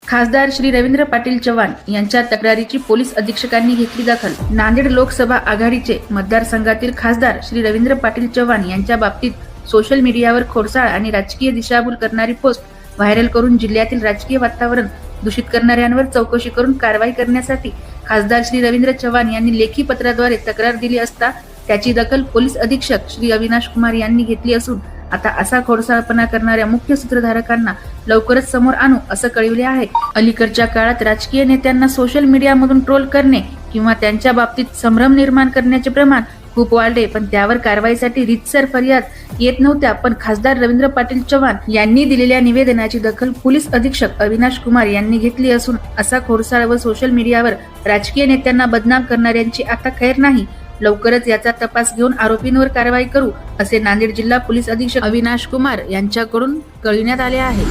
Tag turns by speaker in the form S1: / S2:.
S1: खासदार श्री रवींद्र पाटील चव्हाण यांच्या तक्रारीची पोलीस अधीक्षकांनी घेतली दखल। नांदेड लोकसभा आघाडीचे मतदारसंघातील खासदार श्री रवींद्र पाटील चव्हाण यांच्या बाबतीत सोशल मीडियावर खोडसाळ आणि राजकीय दिशाभूल करणारी पोस्ट व्हायरल करून जिल्ह्यातील राजकीय वातावरण दूषित करणाऱ्यांवर चौकशी करून कारवाई करण्यासाठी खासदार श्री रवींद्र चव्हाण यांनी लेखी पत्राद्वारे तक्रार दिली असता त्याची दखल पोलीस अधीक्षक श्री अविनाश कुमार यांनी घेतली असून आता असा खोडसाळपणा करणाऱ्या मुख्य सूत्रधारकांना लवकरच समोर आणू असं कळविले आहे। अलीकडच्या काळात राजकीय नेत्यांना सोशल मीडियामधून ट्रोल करणे किंवा त्यांच्या बाबतीत संभ्रम निर्माण करण्याचे प्रमाण खूप वाढले, पण त्यावर कारवाईसाठी रीतसर फरियाद येत नव्हत्या। पण खासदार रवींद्र पाटील चव्हाण यांनी दिलेल्या निवेदनाची दखल पोलीस अधीक्षक अविनाश कुमार यांनी घेतली असून असा खोडसाळ व सोशल मीडियावर राजकीय नेत्यांना बदनाम करणाऱ्यांची आता खैर नाही। लवकरच याचा तपास घेऊन आरोपींवर कारवाई करू असे नांदेड जिल्हा पोलीस अधीक्षक अविनाश कुमार यांच्याकडून कळविण्यात आले आहे।